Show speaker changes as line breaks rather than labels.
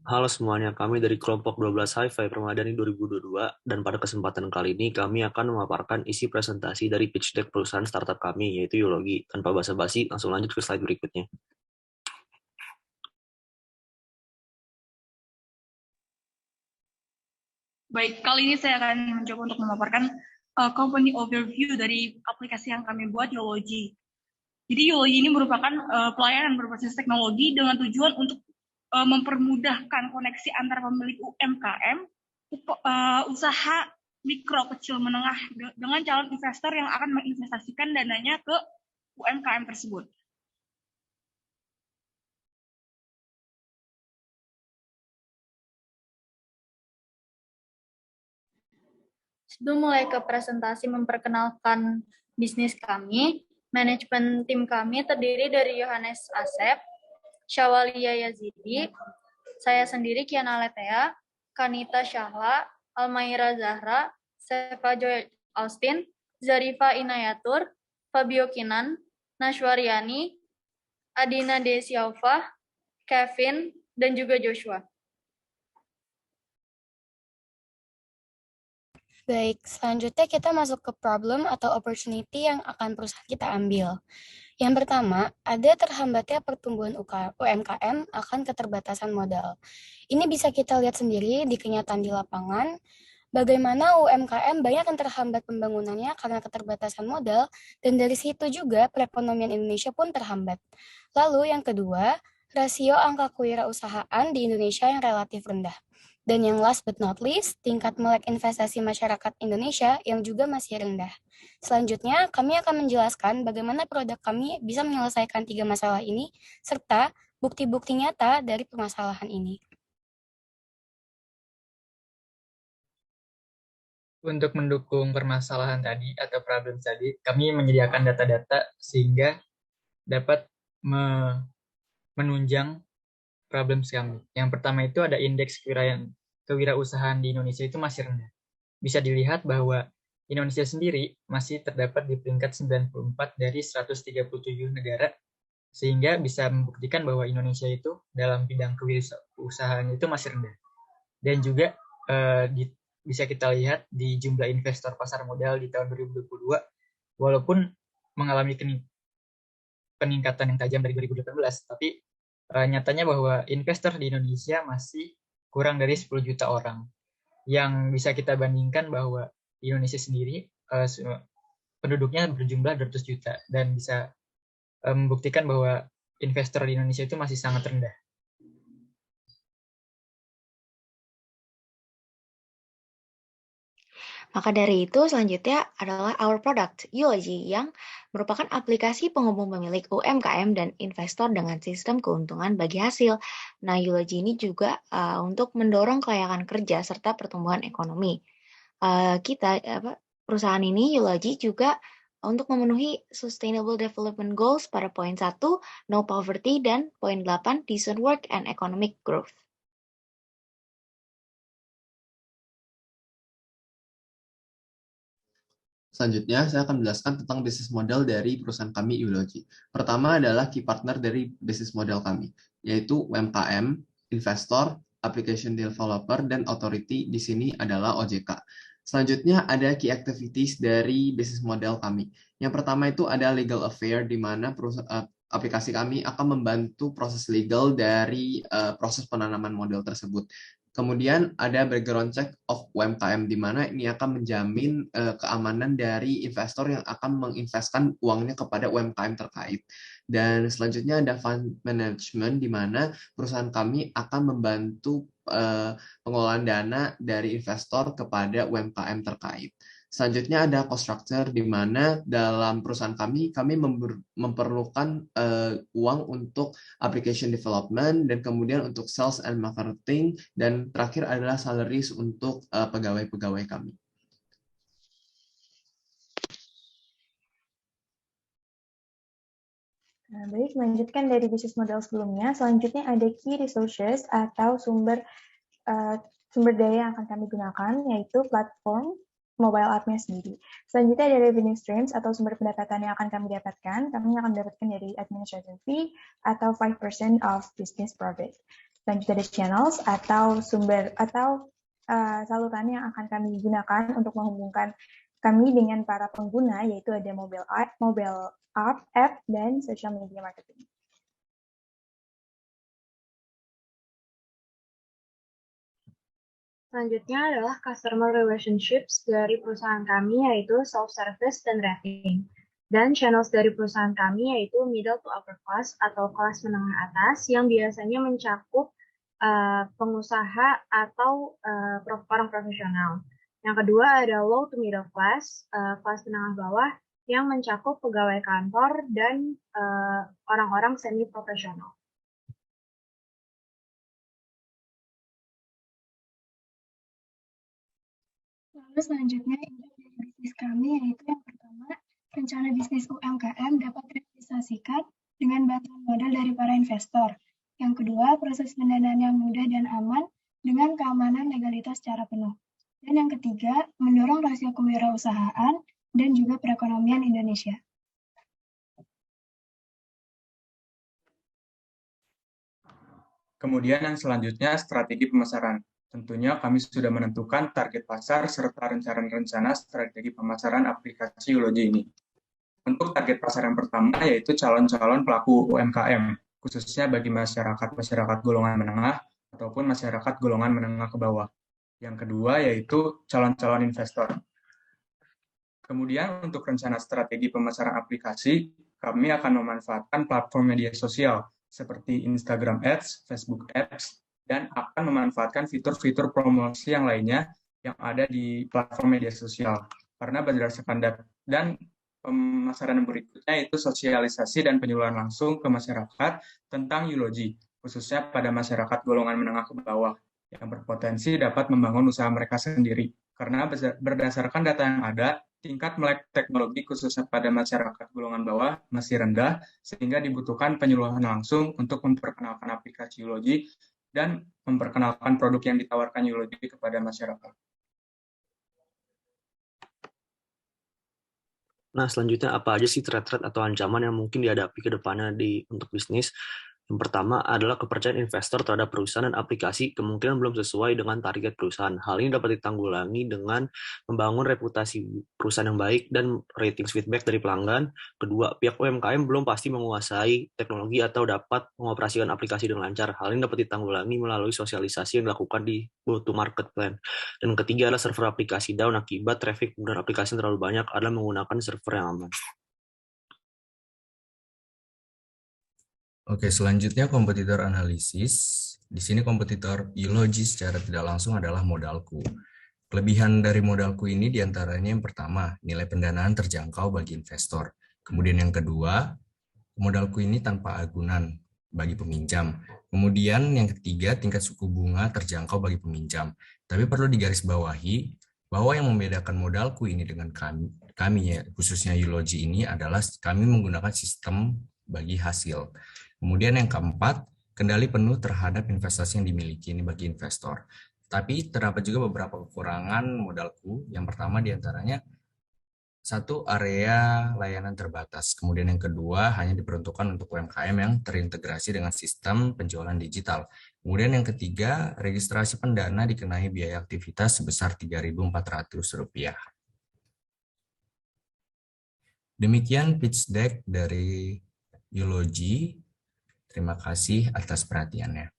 Halo semuanya, kami dari kelompok 12 Hi-Fi Permadani 2022 dan pada kesempatan kali ini kami akan memaparkan isi presentasi dari pitch deck perusahaan startup kami yaitu Yologi. Tanpa basa-basi, langsung lanjut ke slide berikutnya.
Baik, kali ini saya akan mencoba untuk memaparkan company overview dari aplikasi yang kami buat, Yologi. Jadi Yologi ini merupakan pelayanan berbasis teknologi dengan tujuan untuk mempermudahkan koneksi antar pemilik UMKM, usaha mikro, kecil, menengah dengan calon investor yang akan menginvestasikan dananya ke UMKM tersebut.
Sebelum mulai ke presentasi memperkenalkan bisnis kami, manajemen tim kami terdiri dari Yohanes Asep, Syawalia Yazidi, saya sendiri Kiana Letea, Kanita Syahla, Almaira Zahra, Seva Joy Austin, Zarifa Inayatur, Fabio Kinan, Nashwariani, Adina Desialva, Kevin, dan juga Joshua.
Baik, selanjutnya kita masuk ke problem atau opportunity yang akan perusahaan kita ambil. Yang pertama, ada terhambatnya pertumbuhan UMKM akan keterbatasan modal. Ini bisa kita lihat sendiri di kenyataan di lapangan, bagaimana UMKM banyak yang terhambat pembangunannya karena keterbatasan modal, dan dari situ juga perekonomian Indonesia pun terhambat. Lalu yang kedua, rasio angka kewirausahaan di Indonesia yang relatif rendah. Dan yang last but not least, tingkat melek investasi masyarakat Indonesia yang juga masih rendah. Selanjutnya, kami akan menjelaskan bagaimana produk kami bisa menyelesaikan 3 masalah ini, serta bukti-bukti nyata dari permasalahan ini.
Untuk mendukung permasalahan tadi atau problem tadi, kami menyediakan data-data sehingga dapat menunjang problem kami. Yang pertama itu ada indeks kewirausahaan di Indonesia itu masih rendah. Bisa dilihat bahwa Indonesia sendiri masih terdapat di peringkat 94 dari 137 negara, sehingga bisa membuktikan bahwa Indonesia itu dalam bidang kewirausahaan itu masih rendah. Dan juga bisa kita lihat di jumlah investor pasar modal di tahun 2022, walaupun mengalami peningkatan yang tajam dari 2018, tapi nyatanya bahwa investor di Indonesia masih kurang dari 10 juta orang. Yang bisa kita bandingkan bahwa di Indonesia sendiri penduduknya berjumlah 200 juta dan bisa membuktikan bahwa investor di Indonesia itu masih sangat rendah.
Maka dari itu, selanjutnya adalah our product, Yologi, yang merupakan aplikasi penghubung pemilik UMKM dan investor dengan sistem keuntungan bagi hasil. Nah, Yologi ini juga untuk mendorong kelayakan kerja serta pertumbuhan ekonomi. Perusahaan ini, Yologi, juga untuk memenuhi Sustainable Development Goals pada poin 1, No Poverty, dan poin 8, Decent Work and Economic Growth.
Selanjutnya, saya akan menjelaskan tentang bisnis model dari perusahaan kami, Yologi. Pertama adalah key partner dari bisnis model kami, yaitu UMKM, investor, application developer, dan authority di sini adalah OJK. Selanjutnya ada key activities dari bisnis model kami. Yang pertama itu ada legal affair, di mana aplikasi kami akan membantu proses legal dari proses penanaman model tersebut. Kemudian ada background check of UMKM, di mana ini akan menjamin keamanan dari investor yang akan menginvestkan uangnya kepada UMKM terkait. Dan selanjutnya ada fund management, di mana perusahaan kami akan membantu pengelolaan dana dari investor kepada UMKM terkait. Selanjutnya ada cost structure, di mana dalam perusahaan kami memerlukan uang untuk application development, dan kemudian untuk sales and marketing, dan terakhir adalah salaries untuk pegawai-pegawai kami.
Nah, baik, melanjutkan dari bisnis model sebelumnya, selanjutnya ada key resources atau sumber daya yang akan kami gunakan, yaitu platform mobile app-nya sendiri. Selanjutnya ada revenue streams atau sumber pendapatan yang akan kami dapatkan. Kami akan mendapatkan dari administrative fee atau 5% of business profit. Selanjutnya ada channels atau sumber atau saluran yang akan kami gunakan untuk menghubungkan kami dengan para pengguna, yaitu ada mobile app, dan social media marketing.
Selanjutnya adalah customer relationships dari perusahaan kami, yaitu self-service dan rating. Dan channels dari perusahaan kami yaitu middle to upper class atau kelas menengah atas yang biasanya mencakup pengusaha atau orang profesional. Yang kedua ada low to middle class, kelas menengah bawah yang mencakup pegawai kantor dan orang-orang semi profesional.
Lalu selanjutnya bisnis kami yaitu yang pertama, rencana bisnis UMKM dapat direalisasikan dengan bantuan modal dari para investor. Yang kedua, proses pendanaan yang mudah dan aman dengan keamanan legalitas secara penuh. Dan yang ketiga, mendorong rasio kewirausahaan dan juga perekonomian Indonesia.
Kemudian yang selanjutnya, strategi pemasaran. Tentunya kami sudah menentukan target pasar serta rencana strategi pemasaran aplikasi Yulogy ini. Untuk target pasar yang pertama yaitu calon-calon pelaku UMKM, khususnya bagi masyarakat golongan menengah ataupun masyarakat golongan menengah ke bawah. Yang kedua yaitu calon-calon investor. Kemudian untuk rencana strategi pemasaran aplikasi, kami akan memanfaatkan platform media sosial seperti Instagram Ads, Facebook Ads, dan akan memanfaatkan fitur-fitur promosi yang lainnya yang ada di platform media sosial. Karena berdasarkan data dan pemasaran berikutnya itu sosialisasi dan penyuluhan langsung ke masyarakat tentang Yulogy, khususnya pada masyarakat golongan menengah ke bawah yang berpotensi dapat membangun usaha mereka sendiri. Karena berdasarkan data yang ada, tingkat melek teknologi khususnya pada masyarakat golongan bawah masih rendah, sehingga dibutuhkan penyuluhan langsung untuk memperkenalkan aplikasi Yulogy dan memperkenalkan produk yang ditawarkan Yulogy kepada masyarakat.
Nah, selanjutnya apa aja sih threat atau ancaman yang mungkin dihadapi ke depannya untuk bisnis? Yang pertama adalah kepercayaan investor terhadap perusahaan dan aplikasi kemungkinan belum sesuai dengan target perusahaan. Hal ini dapat ditanggulangi dengan membangun reputasi perusahaan yang baik dan ratings feedback dari pelanggan. Kedua, pihak UMKM belum pasti menguasai teknologi atau dapat mengoperasikan aplikasi dengan lancar. Hal ini dapat ditanggulangi melalui sosialisasi yang dilakukan di go-to-market plan. Dan ketiga adalah server aplikasi down akibat traffic penggunaan aplikasi yang terlalu banyak adalah menggunakan server yang aman.
Oke, selanjutnya kompetitor analisis. Di sini kompetitor Yulogy secara tidak langsung adalah modalku. Kelebihan dari modalku ini diantaranya yang pertama, nilai pendanaan terjangkau bagi investor. Kemudian yang kedua, modalku ini tanpa agunan bagi peminjam. Kemudian yang ketiga, tingkat suku bunga terjangkau bagi peminjam. Tapi perlu digarisbawahi bahwa yang membedakan modalku ini dengan kami ya, khususnya Yulogy ini adalah kami menggunakan sistem bagi hasil. Kemudian yang keempat, kendali penuh terhadap investasi yang dimiliki ini bagi investor. Tapi terdapat juga beberapa kekurangan modalku. Yang pertama diantaranya, satu, area layanan terbatas. Kemudian yang kedua, hanya diperuntukkan untuk UMKM yang terintegrasi dengan sistem penjualan digital. Kemudian yang ketiga, registrasi pendana dikenai biaya aktivitas sebesar Rp3.400. Demikian pitch deck dari Yulogy. Terima kasih atas perhatiannya.